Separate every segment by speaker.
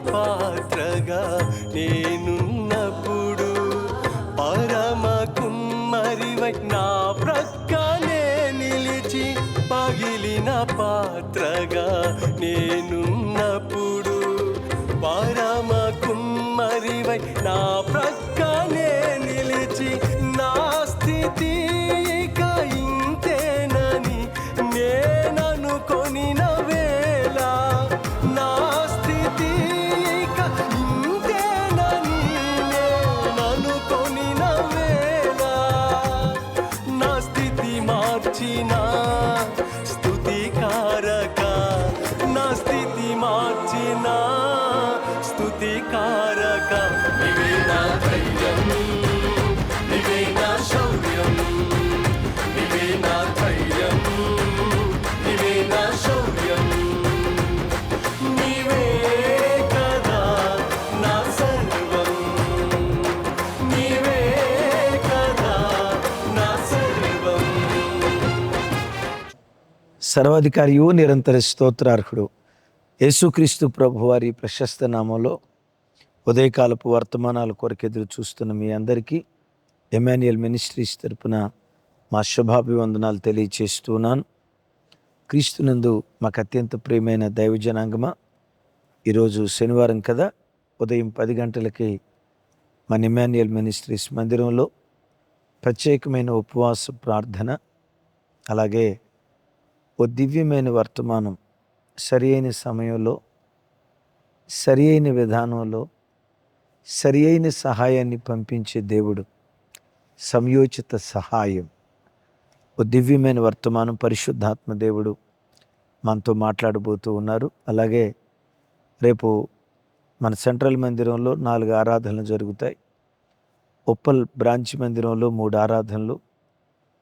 Speaker 1: పాత్రగా నేనున్నప్పుడు పరమ కుమ్మరివై నా ప్రక్కనే నిలిచి పగిలిన పాత్రగా నేనున్నప్పుడు పరమ కుమ్మరివై నా ప్రక్కనే నిలిచి నా స్థితి ఇక ఇంతేనని నేననుకొనిన వేళ నా స్థితి ఇక ఇంతేనని నేననుకొనిన వేళ నా స్థితి మార్చిన స్తుతికారక నా స్థితి మార్చిన స్తుతికారక నీవే నా ధైర్యం నీవే నా శౌర్యం నీవే నా ధైర్యం నీవే నా శౌర్యం నీవే కదా నా సర్వం నీవే కదా నా సర్వం.
Speaker 2: సర్వాధికారియు నిరంతర స్తోత్రార్హుడు యేసుక్రీస్తు ప్రభు వారి ప్రశస్త నామంలో ఉదయకాలపు వర్తమానాల కొరకు ఎదురు చూస్తున్న మీ అందరికీ ఎమాన్యుయల్ మినిస్ట్రీస్ తరపున మా శుభాభివందనాలు తెలియచేస్తున్నాను. క్రీస్తునందు మాకు అత్యంత ప్రియమైన దైవజనాంగమా, ఈరోజు శనివారం కదా, ఉదయం 10 గంటలకి మన ఎమాన్యుయల్ మినిస్ట్రీస్ మందిరంలో ప్రత్యేకమైన ఉపవాస ప్రార్థన, అలాగే ఓ దివ్యమైన వర్తమానం సరి అయిన సమయంలో, సరి అయిన విధానంలో, సరి అయిన సహాయాన్ని పంపించే దేవుడు, సంయోచిత సహాయం, ఓ దివ్యమైన వర్తమానం పరిశుద్ధాత్మ దేవుడు మనతో మాట్లాడబోతూ ఉన్నారు. అలాగే రేపు మన సెంట్రల్ మందిరంలో 4 ఆరాధనలు జరుగుతాయి. ఉప్పల్ బ్రాంచ్ మందిరంలో 3 ఆరాధనలు,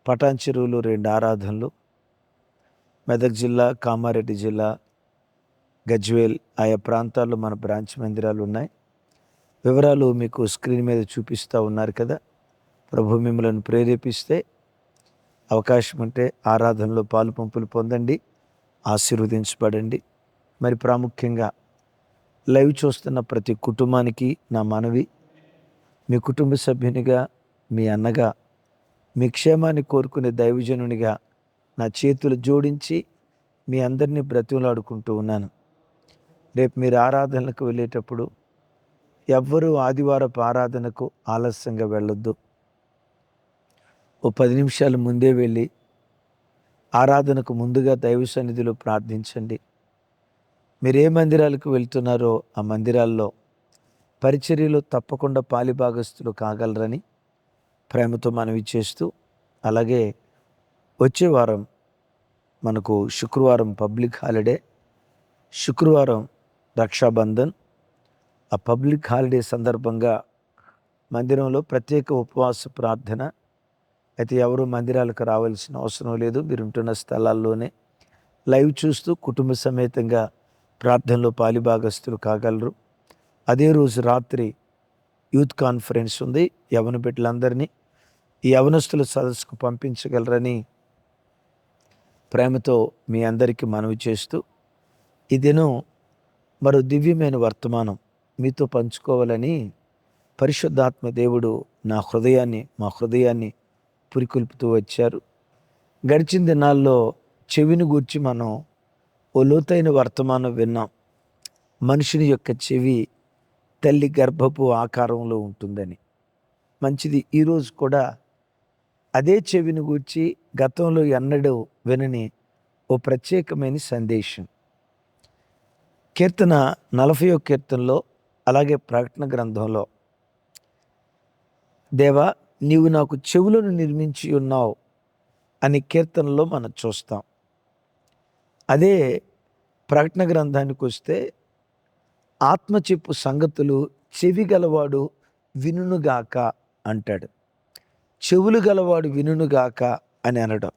Speaker 2: పటాన్ చెరువులో 2 ఆరాధనలు, మెదక్ జిల్లా, కామారెడ్డి జిల్లా, గజ్వేల్ ఆయా ప్రాంతాల్లో మన బ్రాంచ్ మందిరాలు ఉన్నాయి. వివరాలు మీకు స్క్రీన్ మీద చూపిస్తూ ఉన్నారు కదా. ప్రభు మిమ్మల్ని ప్రేరేపిస్తే అవకాశం ఉంటే ఆరాధనలో పాలు పంపులు పొందండి, ఆశీర్వదించబడండి. మరి ప్రాముఖ్యంగా లైవ్ చూస్తున్న ప్రతి కుటుంబానికి నా మనవి, మీ కుటుంబ సభ్యునిగా, మీ అన్నగా, మీ క్షేమాన్ని కోరుకునే దైవజనునిగా నా చేతులు జోడించి మీ అందరినీ బ్రతిమలాడుకుంటూ ఉన్నాను. రేపు మీరు ఆరాధనలకు వెళ్ళేటప్పుడు ఎవ్వరూ ఆదివారపు ఆరాధనకు ఆలస్యంగా వెళ్ళొద్దు. ఓ 10 నిమిషాలు ముందే వెళ్ళి ఆరాధనకు ముందుగా దైవ సన్నిధిలో ప్రార్థించండి. మీరు ఏ మందిరాలకు వెళ్తున్నారో ఆ మందిరాల్లో పరిచర్యలో తప్పకుండా పాలిభాగస్తులు కాగలరని ప్రేమతో మనవి చేస్తూ, అలాగే వచ్చే వారం మనకు శుక్రవారం పబ్లిక్ హాలిడే, శుక్రవారం రక్షాబంధన్. ఆ పబ్లిక్ హాలిడే సందర్భంగా మందిరంలో ప్రత్యేక ఉపవాస ప్రార్థన. అయితే ఎవరు మందిరాలకు రావాల్సిన అవసరం లేదు, మీరు ఉంటున్న స్థలాల్లోనే లైవ్ చూస్తూ కుటుంబ సమేతంగా ప్రార్థనలో పాలిభాగస్తులు కాగలరు. అదే రోజు రాత్రి యూత్ కాన్ఫరెన్స్ ఉంది. యవన బిడ్డలందరినీ ఈ యవనస్తుల సదస్సుకు పంపించగలరని ప్రేమతో మీ అందరికీ మనవి చేస్తూ, ఈ దినం మరో దివ్యమైన వర్తమానం మీతో పంచుకోవాలని పరిశుద్ధాత్మ దేవుడు మా హృదయాన్ని పురికొల్పుతూ వచ్చారు. గడిచిన దినాల్లో చెవిని గూర్చి మనం ఓ లోతైన వర్తమానం విన్నాం. మనుషుని యొక్క చెవి తల్లి గర్భపు ఆకారంలో ఉంటుందని. మంచిది, ఈరోజు కూడా అదే చెవిని గూర్చి గతంలో ఎన్నడూ వినని ఓ ప్రత్యేకమైన సందేశం. కీర్తన 40వ కీర్తనలో, అలాగే ప్రకటన గ్రంథంలో, దేవా నీవు నాకు చెవులను నిర్మించి ఉన్నావు అని కీర్తనలో మనం చూస్తాం. అదే ప్రకటన గ్రంథానికి వస్తే ఆత్మ చెప్పు సంగతులు చెవి గలవాడు వినుగాక అంటాడు. చెవులు గలవాడు వినుగాక అని అనడం.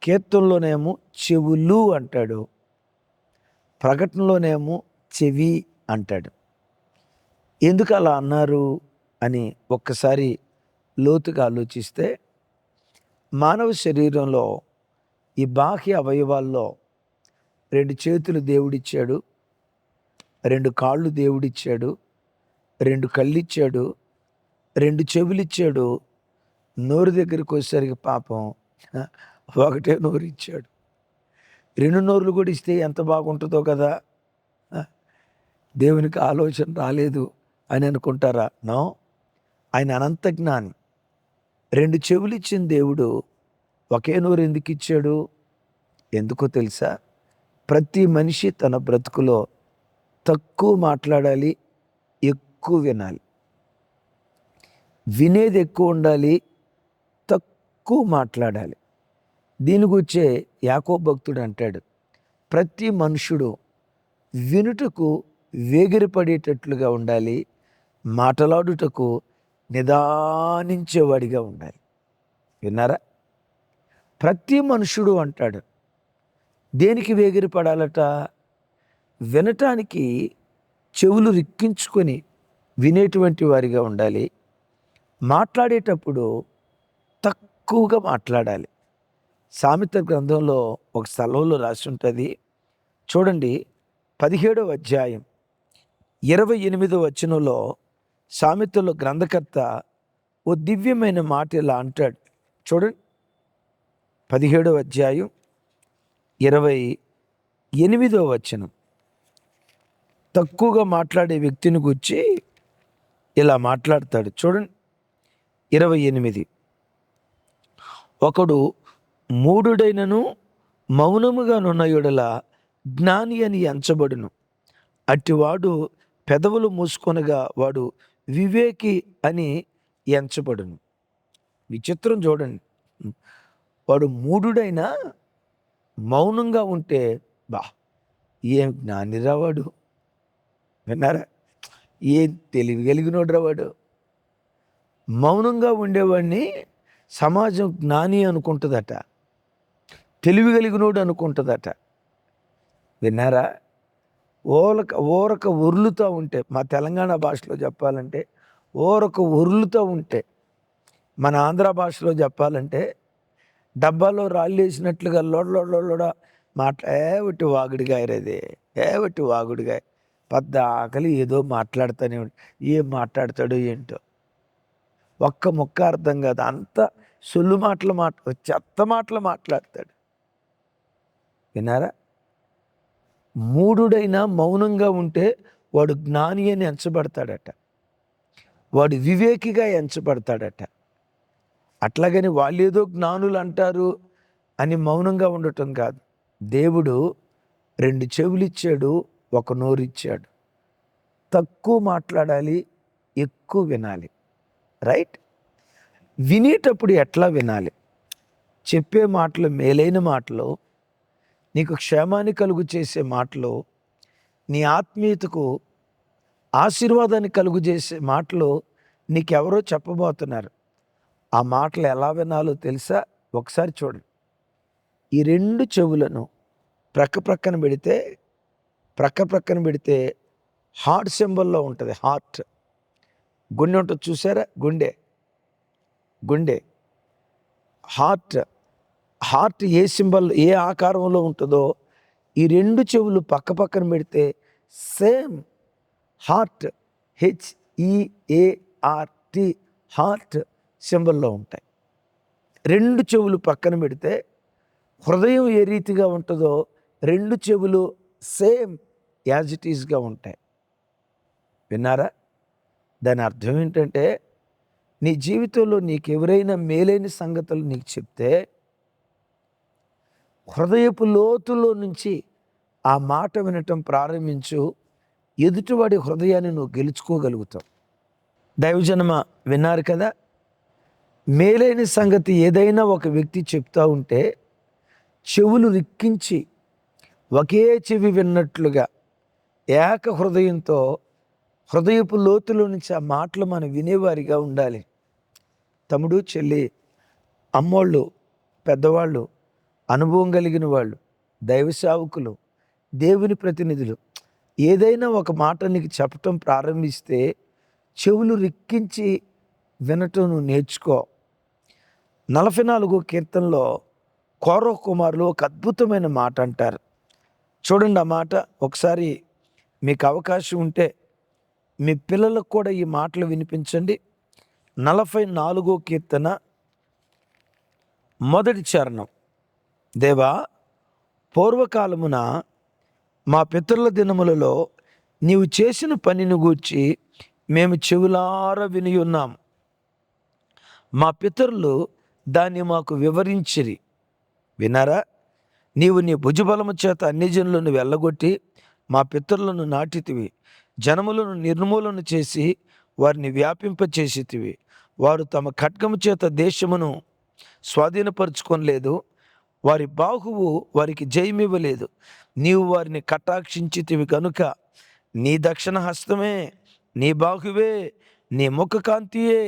Speaker 2: కీర్తనలోనేమో చెవులు అంటాడు, ప్రకటనలోనేమో చెవి అంటాడు. ఎందుకు అలా అన్నారు అని ఒక్కసారి లోతుగా ఆలోచిస్తే, మానవ శరీరంలో ఈ బాహ్య అవయవాల్లో 2 చేతులు దేవుడిచ్చాడు, 2 కాళ్ళు దేవుడిచ్చాడు, 2 కళ్ళిచ్చాడు, 2 చెవులిచ్చాడు. నోరు దగ్గరికి వచ్చేసరికి పాపం ఒకటే నోరు ఇచ్చాడు. 2 నోరులు కూడా ఇస్తే ఎంత బాగుంటుందో కదా. ఆ, దేవునికి ఆలోచన రాలేదు అని అనుకుంటారా? నో, ఆయన అనంత జ్ఞాని. 2 చెవులు ఇచ్చిన దేవుడు ఒకే నోరు ఎందుకు ఇచ్చాడు? ఎందుకో తెలుసా? ప్రతి మనిషి తన బ్రతుకులో తక్కువ మాట్లాడాలి, ఎక్కువ వినాలి. వినేది ఎక్కువ ఉండాలి, తక్కువ మాట్లాడాలి. దీని గురించే యాకోబు భక్తుడు అంటాడు, ప్రతి మనుషుడు వినుటకు వేగిరపడేటట్లుగా ఉండాలి, మాట్లాడుటకు నిదానించేవాడిగా ఉండాలి. విన్నారా? ప్రతి మనుషుడు అంటాడు. దేనికి వేగిరపడాలట? వినటానికి చెవులు రిక్కించుకొని వినేటువంటి వారిగా ఉండాలి. మాట్లాడేటప్పుడు తక్కువగా మాట్లాడాలి. సామెత గ్రంథంలో ఒక స్థలంలో రాసి ఉంటుంది చూడండి. 17వ అధ్యాయం 28వ వచనంలో సామెతలో గ్రంథకర్త ఓ దివ్యమైన మాట ఇలా అంటాడు. చూడండి, 17వ అధ్యాయం 28వ వచనం. తక్కువగా మాట్లాడే వ్యక్తిని గురించి ఇలా మాట్లాడతాడు. చూడండి, 28. ఒకడు మూఢుడైనను మౌనముగా నున్న యెడల జ్ఞాని అని ఎంచబడును. అట్టివాడు పెదవులు మూసుకొనగా వాడు వివేకి అని ఎంచబడును. విచిత్రం చూడండి. వాడు మూఢుడైనా మౌనంగా ఉంటే ఏం జ్ఞానిరా వాడు. విన్నారా? ఏం తెలివి కలిగినోడ్రా వాడు. మౌనంగా ఉండేవాడిని సమాజం జ్ఞాని అనుకుంటుందట, తెలివి కలిగినోడు అనుకుంటుందట. విన్నారా? ఊరక ఉరులుతూ ఉంటే, మా తెలంగాణ భాషలో చెప్పాలంటే ఊరక ఉరులుతూ ఉంటే, మన ఆంధ్ర భాషలో చెప్పాలంటే డబ్బాలో రాళ్ళు వేసినట్లుగా లోడ ఏవట్టి వాగుడిగాయ రేది, ఏవట్టి వాగుడిగాయ పెద్ద ఆకలి ఏదో మాట్లాడుతూనే ఉండి ఏం మాట్లాడతాడో ఏంటో, ఒక్క ముక్క అర్థం కాదు. అంత సొల్లు మాటలు చెత్త మాటలు మాట్లాడతాడు. విన్నారా? మూఢుడైనా మౌనంగా ఉంటే వాడు జ్ఞాని అని ఎంచబడతాడట, వాడు వివేకిగా ఎంచబడతాడట. అట్లాగని వాళ్ళేదో జ్ఞానులు అంటారు అని మౌనంగా ఉండటం కాదు. దేవుడు 2 చెవులు ఇచ్చాడు, 1 నోరు ఇచ్చాడు. తక్కువ మాట్లాడాలి, ఎక్కువ వినాలి. రైట్? వినేటప్పుడు ఎట్లా వినాలి? చెప్పే మాటలు మేలైన మాటలు, నీకు క్షేమాన్ని కలుగు చేసే మాటలు, నీ ఆత్మీయతకు ఆశీర్వాదాన్ని కలుగు చేసే మాటలు నీకెవరో చెప్పబోతున్నారు. ఆ మాటలు ఎలా వినాలో తెలుసా? ఒకసారి చూడండి. ఈ 2 చెవులను ప్రక్కన పెడితే హార్ట్ సింబల్లో ఉంటుంది. హార్ట్, గుండె ఉంటుంది చూసారా? గుండె హార్ట్ ఏ సింబల్, ఏ ఆకారంలో ఉంటుందో ఈ 2 చెవులు పక్కన పెడితే సేమ్ హార్ట్, HEART, హార్ట్ సింబల్లో ఉంటాయి. 2 చెవులు పక్కన పెడితే హృదయం ఏ రీతిగా ఉంటుందో 2 చెవులు సేమ్ యాజ్ ఇట్ ఈస్గా ఉంటాయి. విన్నారా? దాని అర్థం ఏంటంటే, నీ జీవితంలో నీకు ఎవరైనా మేలైన సంగతులు నీకు చెప్తే హృదయపు లోతులో నుంచి ఆ మాట వినటం ప్రారంభించు. ఎదుటివాడి హృదయాన్ని నువ్వు గెలుచుకోగలుగుతావు. దైవజనమ విన్నారు కదా? మేలైన సంగతి ఏదైనా ఒక వ్యక్తి చెప్తా ఉంటే చెవులు రిక్కించి ఒకే చెవి విన్నట్లుగా ఏక హృదయంతో హృదయపు లోతులో నుంచి ఆ మాటలు మనం వినేవారిగా ఉండాలి. తమ్ముడు, చెల్లి, అమ్మోళ్ళు, పెద్దవాళ్ళు, అనుభవం కలిగిన వాళ్ళు, దైవ సేవకులు, దేవుని ప్రతినిధులు ఏదైనా ఒక మాట నీకు చెప్పటం ప్రారంభిస్తే చెవులు రిక్కించి వినటం నువ్వు నేర్చుకో. 44వ కీర్తనలో కోరహు కుమారులు ఒక అద్భుతమైన మాట అంటారు. చూడండి, ఆ మాట ఒకసారి మీకు అవకాశం ఉంటే మీ పిల్లలకు కూడా ఈ మాటలు వినిపించండి. 44వ కీర్తన మొదటి చరణం. దేవా, పూర్వకాలమున మా పితరుల దినములలో నీవు చేసిన పనిని గూర్చి మేము చెవులారా విని ఉన్నాం. మా పితరులు దాన్ని మాకు వివరించిరి. వినారా? నీవు నీ భుజబలము చేత అన్ని జనులను వెళ్ళగొట్టి మా పితరులను నాటితివి. జనములను నిర్మూలన చేసి వారిని వ్యాపింపచేసితివి. వారు తమ ఖడ్గము చేత దేశమును స్వాధీనపరుచుకొనలేదు. వారి బాహువు వారికి జయమివ్వలేదు. నీవు వారిని కటాక్షించితివి కనుక నీ దక్షిణ హస్తమే, నీ బాహువే, నీ ముఖకాంతియే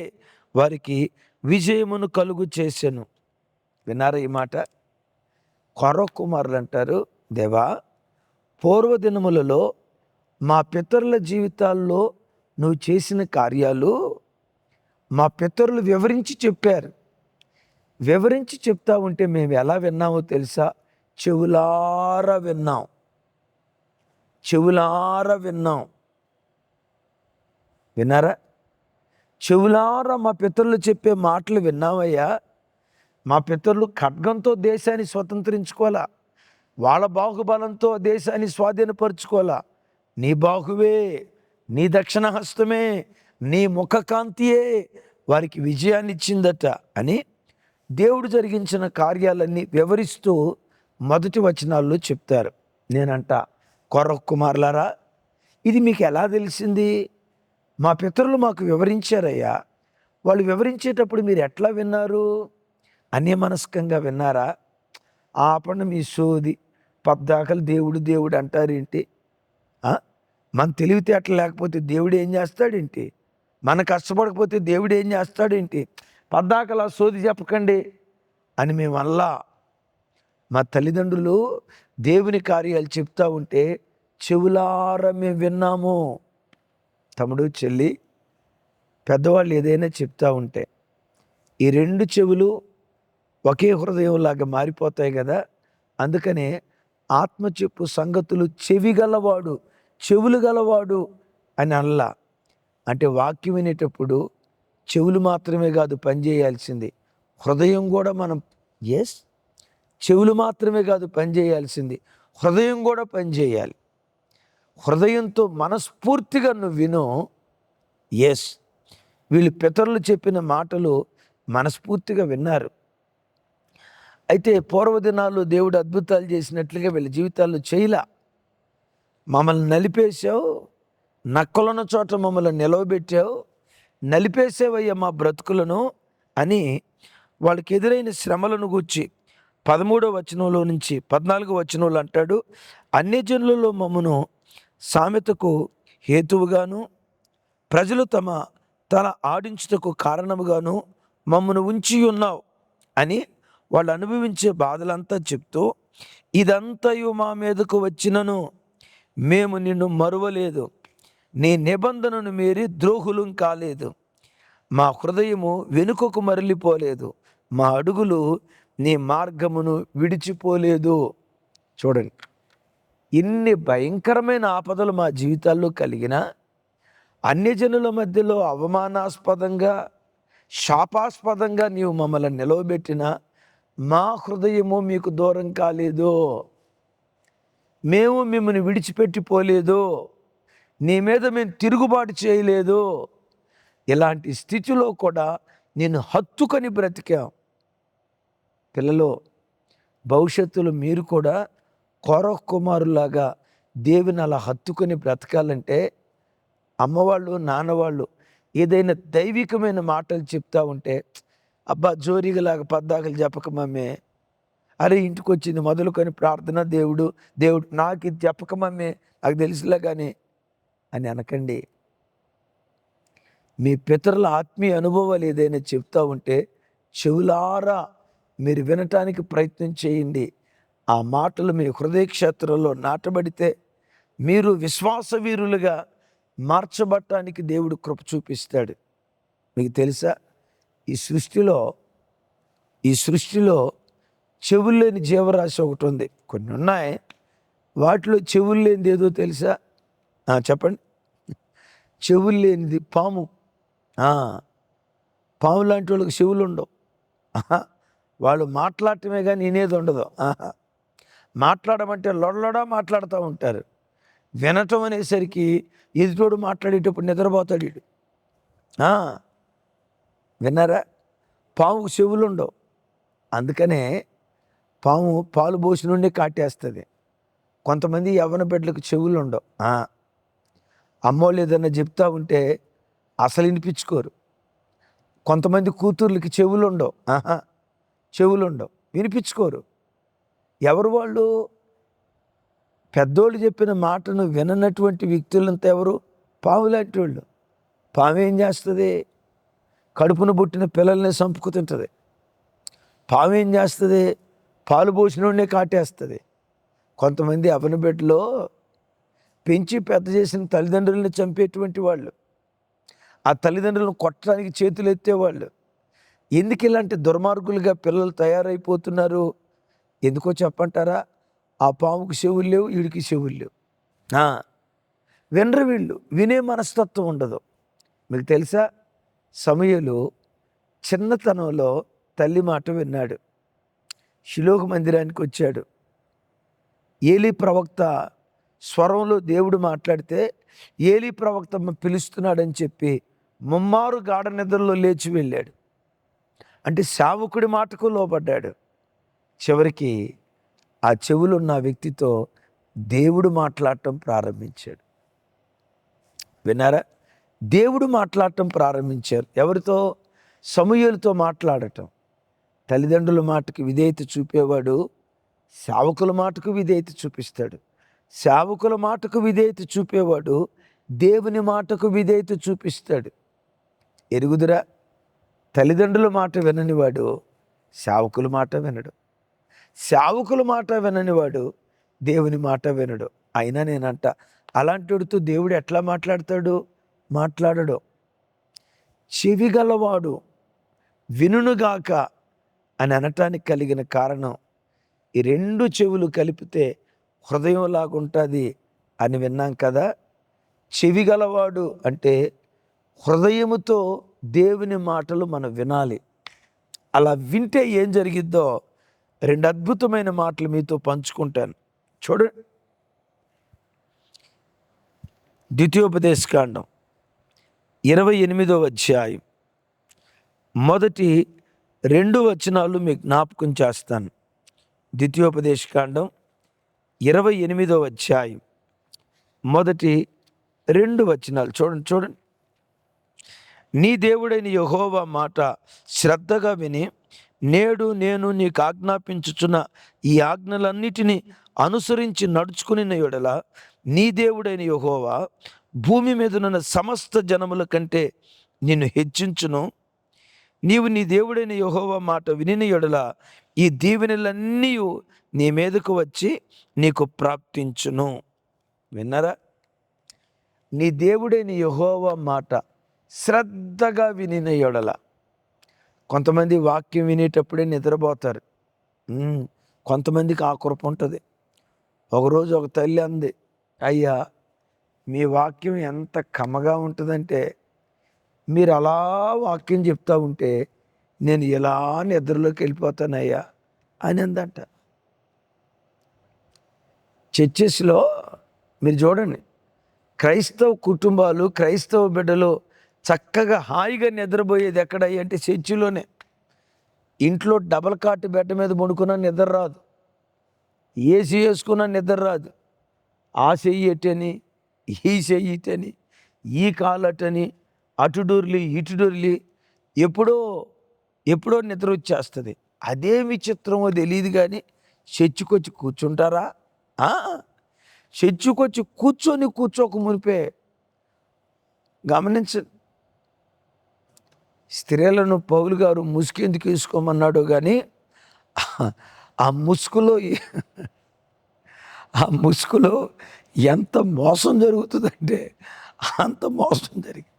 Speaker 2: వారికి విజయమును కలుగు చేసెను. విన్నారా ఈ మాట? కొర్ర కుమారులు అంటారు, దేవా, పూర్వదినములలో మా పితరుల జీవితాల్లో నువ్వు చేసిన కార్యాలు మా పితరులు వివరించి చెప్పారు. వివరించి చెప్తా ఉంటే మేము ఎలా విన్నామో తెలుసా? చెవులారా విన్నాం. చెవులారా విన్నాం. విన్నారా? చెవులారా మా పితరులు చెప్పే మాటలు విన్నామయ్యా. మా పితరులు ఖడ్గంతో దేశాన్ని స్వతంత్రించుకోవాలా, వాళ్ళ బాహుబలంతో దేశాన్ని స్వాధీనపరుచుకోవాలా. నీ బాహువే, నీ దక్షిణ హస్తమే, నీ ముఖకాంతియే వారికి విజయాన్ని ఇచ్చిందట అని దేవుడు జరిగించిన కార్యాలన్నీ వివరిస్తూ మొదటి వచనాల్లో చెప్తారు. నేనంట, కొర్ర కుమారులారా, ఇది మీకు ఎలా తెలిసింది? మా పితరులు మాకు వివరించారయ్యా. వాళ్ళు వివరించేటప్పుడు మీరు ఎట్లా విన్నారు? అన్యమనస్కంగా విన్నారా? ఆపండి మీ సోది. పద్దాకలు దేవుడు దేవుడు అంటారేంటి? మన తెలివితేటలు లేకపోతే దేవుడు ఏం చేస్తాడేంటి? మన కష్టపడకపోతే దేవుడు ఏం చేస్తాడేంటి? పద్దాకలా సోది చెప్పకండి అని మేమల్లా. మా తల్లిదండ్రులు దేవుని కార్యాలు చెప్తా ఉంటే చెవులారా మేము విన్నాము. తమ్ముడు, చెల్లి, పెద్దవాళ్ళు ఏదైనా చెప్తా ఉంటే ఈ రెండు చెవులు ఒకే హృదయంలాగా మారిపోతాయి కదా. అందుకనే ఆత్మ చెప్పు సంగతులు చెవి గలవాడు, చెవులు గలవాడు అని అల్లా. అంటే వాక్యం వినేటప్పుడు చెవులు మాత్రమే కాదు పనిచేయాల్సింది, హృదయం కూడా మనం చెవులు మాత్రమే కాదు పనిచేయాల్సింది, హృదయం కూడా పనిచేయాలి. హృదయంతో మనస్ఫూర్తిగా నువ్వు విను. వీళ్ళు పితరులు చెప్పిన మాటలు మనస్ఫూర్తిగా విన్నారు. అయితే పూర్వదినాల్లో దేవుడు అద్భుతాలు చేసినట్లుగా వీళ్ళ జీవితాల్లో చేయలా. మమ్మల్ని నలిపేశావు, నక్కలున్న చోట మమ్మల్ని నిలవబెట్టావు, నలిపేసేవయ్యా మా బ్రతుకులను అని వాళ్ళకి ఎదురైన శ్రమలను గూర్చి 13వ వచనంలో నుంచి 14వ వచనంలో అంటాడు, అన్యజనులలో మమ్మను సామెతకు హేతువుగాను ప్రజలు తమ తల ఆడించుటకు కారణముగాను మమ్మను ఉంచి ఉన్నావు అని వాళ్ళు అనుభవించే బాధలంతా చెప్తూ, ఇదంతయు మా మీదకు వచ్చినను మేము నిన్ను మరువలేదు, నీ నిబంధనను మీరి ద్రోహులం కాలేదు, మా హృదయము వెనుకకు మరలిపోలేదు, మా అడుగులు నీ మార్గమును విడిచిపోలేదు. చూడండి, ఇన్ని భయంకరమైన ఆపదలు మా జీవితాల్లో కలిగిన, అన్యజనుల మధ్యలో అవమానాస్పదంగా శాపాస్పదంగా నీవు మమ్మల్ని నిలవబెట్టిన మా హృదయము మీకు దూరం కాలేదు, మేము మిమ్మల్ని విడిచిపెట్టిపోలేదు, నీ మీద మేము తిరుగుబాటు చేయలేదు. ఇలాంటి స్థితిలో కూడా నేను హత్తుకొని బ్రతికాం. పిల్లలు, భవిష్యత్తులో మీరు కూడా కొర్ర కుమారులాగా దేవుని అలా హత్తుకొని బ్రతకాలంటే అమ్మవాళ్ళు, నాన్నవాళ్ళు ఏదైనా దైవికమైన మాటలు చెప్తా ఉంటే, అబ్బా జోరీగలాగా పద్దాకలు చెప్పక మమ్మే, అరే ఇంటికి వచ్చింది మొదలుకొని ప్రార్థన, దేవుడు దేవుడు నాకు ఇది చెప్పక మమ్మే, నాకు తెలుసులే కానీ అని అనకండి. మీ పితరుల ఆత్మీయ అనుభవాలు ఏదైనా చెప్తా ఉంటే చెవులారా మీరు వినటానికి ప్రయత్నం చేయండి. ఆ మాటలు మీ హృదయ క్షేత్రంలో నాటబడితే మీరు విశ్వాస వీరులుగా మార్చబడటానికి దేవుడు కృప చూపిస్తాడు. మీకు తెలుసా, ఈ సృష్టిలో చెవులు లేని జీవరాశి ఒకటి ఉంది. కొన్ని ఉన్నాయి, వాటిలో చెవులు లేనిది ఏదో తెలుసా? చెప్పండి. చెవులు లేనిది పాము. ఆ, పాము లాంటి వాళ్ళకి చెవులు ఉండవు. ఆహా, వాళ్ళు మాట్లాడటమే కానీ వినేది ఉండదు. ఆహా, మాట్లాడమంటే లొడలొడా మాట్లాడుతూ ఉంటారు. వినటం అనేసరికి ఎదుటోడు మాట్లాడేటప్పుడు నిద్రపోతాడు వీడు. ఆ, విన్నారా? పాముకు చెవులు ఉండవు. అందుకనే పాము పాలు పోసి నుండి కాటేస్తుంది. కొంతమంది యవ్వన బిడ్డలకు చెవులు ఉండవు. అమ్మోళ్ళు ఏదన్నా చెప్తా ఉంటే అసలు వినిపించుకోరు. కొంతమంది కూతుర్లకి చెవులు ఉండవు. చెవులు ఉండవు, వినిపించుకోరు. ఎవరు వాళ్ళు? పెద్దోళ్ళు చెప్పిన మాటను విననటువంటి వ్యక్తులంతా ఎవరు? పాము లాంటి వాళ్ళు. పాము ఏం చేస్తుంది? కడుపును పుట్టిన పిల్లల్ని చంపుకు తింటుంది. పాము ఏం చేస్తుంది? పాలు పోసినోడే కాటేస్తుంది. కొంతమంది అవనబిడ్డలో పెంచి పెద్ద చేసిన తల్లిదండ్రులను చంపేటువంటి వాళ్ళు, ఆ తల్లిదండ్రులను కొట్టడానికి చేతులు ఎత్తేవాళ్ళు. ఎందుకు ఇలాంటి దుర్మార్గులుగా పిల్లలు తయారైపోతున్నారు? ఎందుకో చెప్పంటారా? ఆ పాముకు చెవులు లేవు, వీడికి చెవులు లేవు. వినరు వీళ్ళు, వినే మనస్తత్వం ఉండదు. మీకు తెలుసా, సమూయేలు చిన్నతనంలో తల్లి మాట విన్నాడు. షిలోహు మందిరానికి వచ్చాడు. ఏలీ ప్రవక్త స్వరంలో దేవుడు మాట్లాడితే ఏలీ ప్రవక్త పిలుస్తున్నాడని చెప్పి ముమ్మారు గాఢ నిద్రలో లేచి వెళ్ళాడు. అంటే సేవకుడి మాటకు లోబడ్డాడు. చివరికి ఆ చెవులున్న వ్యక్తితో దేవుడు మాట్లాడటం ప్రారంభించాడు. విన్నారా? దేవుడు మాట్లాడటం ప్రారంభించారు. ఎవరితో? సమూయేలుతో మాట్లాడటం. తల్లిదండ్రుల మాటకు విధేయత చూపేవాడు సేవకుల మాటకు విధేయత చూపిస్తాడు. సేవకుల మాటకు విధేయత చూపేవాడు దేవుని మాటకు విధేయత చూపిస్తాడు. ఎరుగుదురా? తల్లిదండ్రుల మాట విననివాడు సేవకుల మాట వినడు. సేవకుల మాట విననివాడు దేవుని మాట వినడు. అయినా నేనంట, అలాంటివాడితో దేవుడు ఎట్లా మాట్లాడతాడు? మాట్లాడడు. చెవిగలవాడు వినుగాక అని అనటానికి కలిగిన కారణం, ఈ రెండు చెవులు కలిపితే హృదయంలాగుంటుంది అని విన్నాం కదా. చెవిగలవాడు అంటే హృదయముతో దేవుని మాటలు మనం వినాలి. అలా వింటే ఏం జరిగిద్దో రెండు అద్భుతమైన మాటలు మీతో పంచుకుంటాను. చూడండి, ద్వితీయోపదేశకాండం 28వ అధ్యాయం మొదటి 2 వచనాలు మీకు జ్ఞాపకం చేస్తాను. ద్వితీయోపదేశకాండం 28వ అధ్యాయం మొదటి 2 వచనాలు చూడండి. నీ దేవుడైన యెహోవా మాట శ్రద్ధగా విని నేడు నేను నీకు ఆజ్ఞాపించుచున్న ఈ ఆజ్ఞలన్నిటినీ అనుసరించి నడుచుకుని యెడల నీ దేవుడైన యెహోవా భూమి మీదనున్న సమస్త జనముల కంటే నిన్ను హెచ్చించును. నీవు నీ దేవుడైన యెహోవా మాట వినిన యెడల ఈ దీవెనలన్నీ నీ మీదకు వచ్చి నీకు ప్రాప్తించును. విన్నారా? నీ దేవుడైన యెహోవా మాట శ్రద్ధగా వినిన యెడల. కొంతమంది వాక్యం వినేటప్పుడే నిద్రపోతారు. కొంతమందికి ఆ కృప ఉంటుంది. ఒకరోజు ఒక తల్లి అంది, అయ్యా మీ వాక్యం ఎంత కమ్మగా ఉంటుందంటే మీరు అలా వాక్యం చెప్తా ఉంటే నేను ఇలా నిద్రలోకి వెళ్ళిపోతానయ్యా అని అందంట. చర్చెస్లో మీరు చూడండి, క్రైస్తవ కుటుంబాలు, క్రైస్తవ బిడ్డలు చక్కగా హాయిగా నిద్రపోయేది ఎక్కడయ్యి అంటే చర్చిలోనే. ఇంట్లో డబల్ కాట్ బెడ్ మీద పడుకున్నా నిద్ర రాదు, ఏసీ వేసుకున్నా నిద్ర రాదు. ఆ చెయ్యి ఎట్టని, ఈ చెయ్యి ఇటని, ఈ కాలటని, అటు డొర్లి ఇటు డొర్లి ఎప్పుడో నిద్ర వచ్చేస్తుంది. అదే విచిత్రమో తెలియదు కానీ చర్చికొచ్చి కూర్చుంటారా? చర్చికొచ్చి కూర్చోక మునిపే గమనించండి. స్త్రీలను పౌలు గారు ముసుగు ఎందుకు వేసుకోమన్నాడు కానీ ఆ ముసుగులో ఎంత మోసం జరుగుతుందంటే అంత మోసం జరిగింది.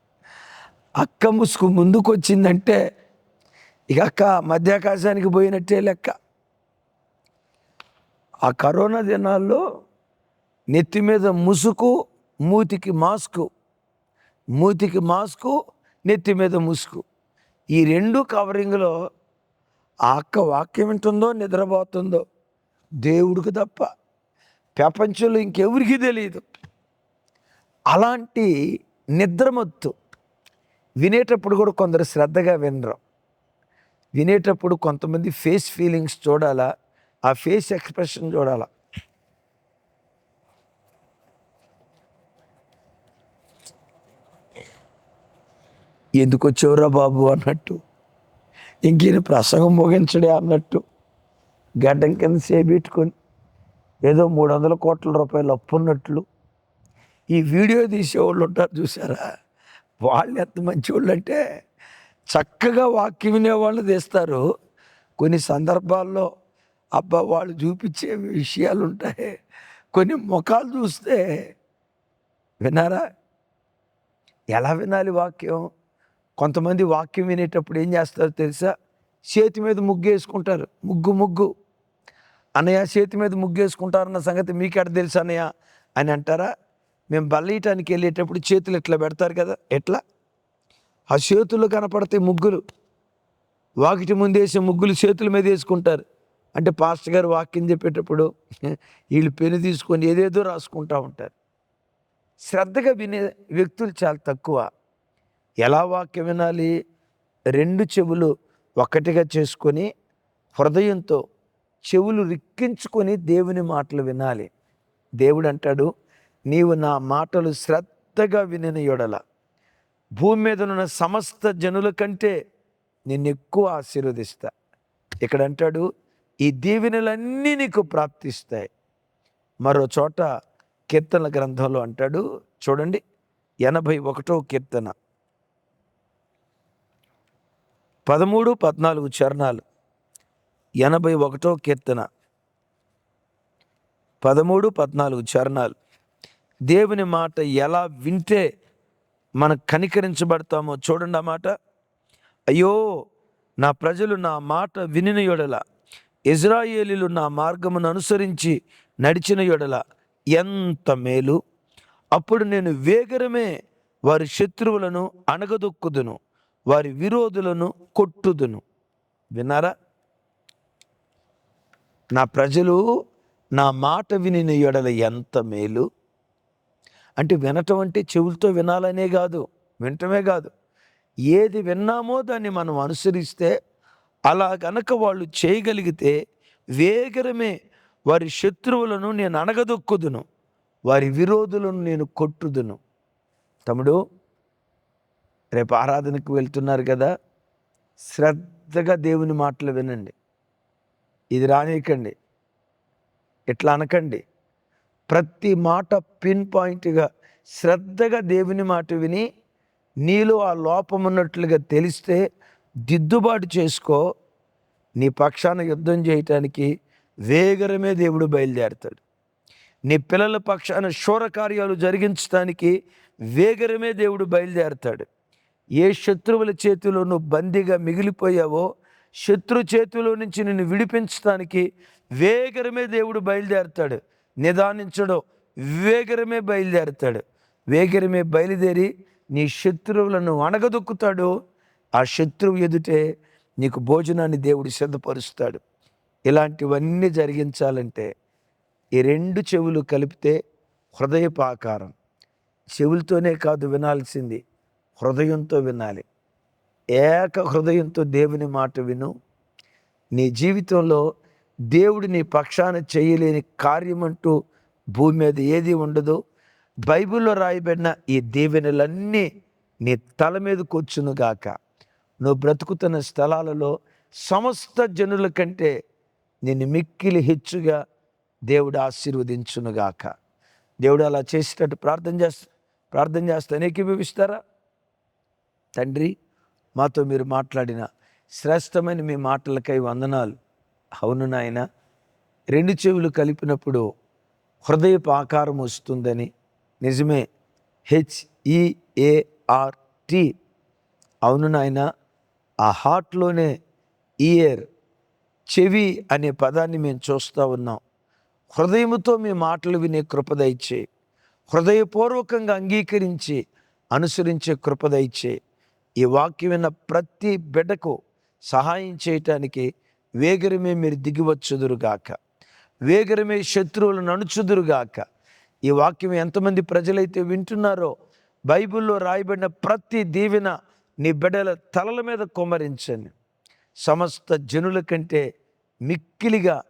Speaker 2: అక్క ముసుగు ముందుకు వచ్చిందంటే ఇక అక్క మధ్యాకాశానికి పోయినట్టే లెక్క. ఆ కరోనా దినాల్లో నెత్తి మీద ముసుగు, మూతికి మాస్కు, నెత్తి మీద ముసుగు. ఈ రెండు కవరింగ్లో ఆ అక్క వాక్యం వింటుందో నిద్రపోతుందో దేవుడికి తప్ప ప్రపంచంలో ఇంకెవరికి తెలియదు. అలాంటి నిద్రమత్తు. వినేటప్పుడు కూడా కొందరు శ్రద్ధగా వినరు. వినేటప్పుడు కొంతమంది ఫేస్ ఫీలింగ్స్ చూడాలా, ఆ ఫేస్ ఎక్స్ప్రెషన్ చూడాలా. ఎందుకు వచ్చేవరా బాబు అన్నట్టు, ఇంకేం ప్రసంగం ముగించడే అన్నట్టు గడ్డం కింద చేపెట్టుకొని ఏదో 300 కోట్ల రూపాయలు అప్పున్నట్లు ఈ వీడియో తీసేవాళ్ళు ఉంటారు చూసారా, వాళ్ళు ఎంత మంచివాళ్ళు అంటే చక్కగా వాక్యం వినేవాళ్ళు తీస్తారు. కొన్ని సందర్భాల్లో అబ్బా వాళ్ళు చూపించే విషయాలు ఉంటాయి. కొన్ని ముఖాలు చూస్తే విన్నారా, ఎలా వినాలి వాక్యం? కొంతమంది వాక్యం వినేటప్పుడు ఏం చేస్తారో తెలుసా, చేతి మీద ముగ్గు వేసుకుంటారు. ముగ్గు అన్నయ్య చేతి మీద ముగ్గు వేసుకుంటారన్న సంగతి మీకెడ తెలుసు అన్నయ్య అని అంటారా? మేము బల్లయటానికి వెళ్ళేటప్పుడు చేతులు ఇట్లా పెడతారు కదా, ఎట్లా ఆ చేతులు కనపడతాయి ముగ్గులు. వాకిటి ముందేసే ముగ్గులు చేతుల మీద వేసుకుంటారు. అంటే పాస్టర్ గారు వాక్యం చెప్పేటప్పుడు వీళ్ళు పెన్ను తీసుకొని ఏదేదో రాసుకుంటూ ఉంటారు. శ్రద్ధగా వినే వ్యక్తులు చాలా తక్కువ. ఎలా వాక్యం వినాలి? 2 చెవులు ఒక్కటిగా చేసుకొని హృదయంతో చెవులు రిక్కించుకొని దేవుని మాటలు వినాలి. దేవుడు అంటాడు, నీవు నా మాటలు శ్రద్ధగా వినిన యెడల భూమి మీద ఉన్న సమస్త జనుల కంటే నిన్ను ఎక్కువ ఆశీర్వదిస్తా. ఇక్కడ అంటాడు, ఈ దీవెనలన్నీ నీకు ప్రాప్తిస్తాయి. మరో చోట కీర్తనల గ్రంథంలో అంటాడు, చూడండి 81వ కీర్తన 13, 14 చరణాలు. 81వ కీర్తన 13, 14 చరణాలు. దేవుని మాట ఎలా వింటే మనం కనికరించబడతామో చూడండి. ఆ మాట, అయ్యో నా ప్రజలు నా మాట వినిన యెడల, ఇజ్రాయేలీలు నా మార్గమును అనుసరించి నడిచిన యెడల ఎంత మేలు. అప్పుడు నేను వేగరమే వారి శత్రువులను అణగదొక్కుదును, వారి విరోధులను కొట్టుదును. విన్నారా? నా ప్రజలు నా మాట వినిన యెడల ఎంత మేలు. అంటే వినటం అంటే చెవులతో వినాలనే కాదు, వినటమే కాదు, ఏది విన్నామో దాన్ని మనం అనుసరిస్తే, అలా గనక వాళ్ళు చేయగలిగితే వేగరమే వారి శత్రువులను నేను అణగదొక్కుదును, వారి విరోధులను నేను కొట్టుదును. తమ్ముడు, రేపు ఆరాధనకు వెళ్తున్నారు కదా, శ్రద్ధగా దేవుని మాటలు వినండి. ఇది రానీయకండి, ఇట్లా అనకండి. ప్రతి మాట పిన్ పాయింట్గా శ్రద్ధగా దేవుని మాట విని నీలో ఆ లోపం ఉన్నట్లుగా తెలిస్తే దిద్దుబాటు చేసుకో. నీ పక్షాన యుద్ధం చేయటానికి వేగరమే దేవుడు బయలుదేరుతాడు. నీ పిల్లల పక్షాన శూరకార్యాలు జరిగించడానికి వేగరమే దేవుడు బయలుదేరుతాడు. ఏ శత్రువుల చేతిలో నువ్వు బందీగా మిగిలిపోయావో, శత్రు చేతిలో నుంచి నిన్ను విడిపించడానికి వేగరమే దేవుడు బయలుదేరుతాడు. నిదానించడం వేగరమే బయలుదేరుతాడు. వేగరమే బయలుదేరి నీ శత్రువులను అణగదొక్కుతాడు. ఆ శత్రువు ఎదుటే నీకు భోజనాన్ని దేవుడు సిద్ధపరుస్తాడు. ఇలాంటివన్నీ జరిగించాలంటే ఈ 2 చెవులు కలిపితే హృదయపు ఆకారం. చెవులతోనే కాదు వినాల్సింది, హృదయంతో వినాలి. ఏక హృదయంతో దేవుని మాట విను. నీ జీవితంలో దేవుడు నీ పక్షాన చేయలేని కార్యమంటూ భూమి మీద ఏది ఉండదు. బైబిల్లో రాయబడిన ఈ దీవెనలన్నీ నీ తల మీదకు వచ్చునుగాక. నువ్వు బ్రతుకుతున్న స్థలాలలో సమస్త జనుల కంటే నిన్ను మిక్కిలి హెచ్చుగా దేవుడు ఆశీర్వదించునుగాక. దేవుడు అలా చేసేటట్టు ప్రార్థన చేస్తే ఏకీభవిస్తారా? తండ్రి, మాతో మీరు మాట్లాడిన శ్రేష్టమైన మీ మాటలకై వందనాలు. అవును నాయన, 2 చెవులు కలిపినప్పుడు హృదయపు ఆకారం వస్తుందని నిజమే. HEART. అవును నాయన, ఆ హార్ట్లోనే ఇయర్, చెవి అనే పదాన్ని మేము చూస్తూ ఉన్నాం. హృదయముతో మీ మాటలు వినే కృప దయచేయి. హృదయపూర్వకంగా అంగీకరించి అనుసరించే కృప దయచే. ఈ వాక్యం విన్న ప్రతి బిడ్డకు సహాయం చేయటానికి వేగరమే మీరు దిగివచ్చుదురుగాక, వేగరమే శత్రువులను అణుచుదురుగాక. ఈ వాక్యం ఎంతమంది ప్రజలైతే వింటున్నారో బైబిల్లో రాయబడిన ప్రతి దీవెన నీ బిడ్డల తలల మీద కుమ్మరించండి. సమస్త జనుల కంటే మిక్కిలిగా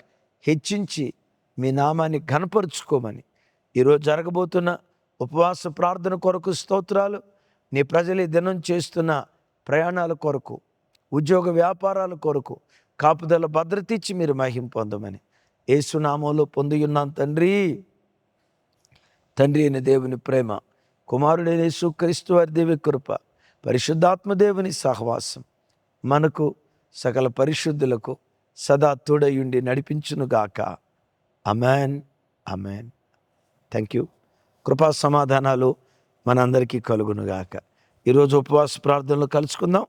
Speaker 2: హెచ్చించి మీ నామాన్ని ఘనపరుచుకోమని ఈరోజు జరగబోతున్న ఉపవాస ప్రార్థన కొరకు స్తోత్రాలు. నీ ప్రజలు ఈ దినం చేస్తున్న ప్రయాణాల కొరకు, ఉద్యోగ వ్యాపారాల కొరకు కాపుదల భద్రత ఇచ్చి మీరు మహిమ పొందమని యేసునామంలో పొందియున్నాం తండ్రి. తండ్రి అయిన దేవుని ప్రేమ, కుమారుడైన యేసుక్రీస్తు వారి దివ్య కృప, పరిశుద్ధాత్మ దేవుని సహవాసం మనకు సకల పరిశుద్ధులకు సదా తోడయుండి నడిపించునుగాక. Amen, amen. Thank you. కృపా సమాధానాలు మనందరికీ కలుగునుగాక. ఈరోజు ఉపవాస ప్రార్థనలో కలుసుకుందాం.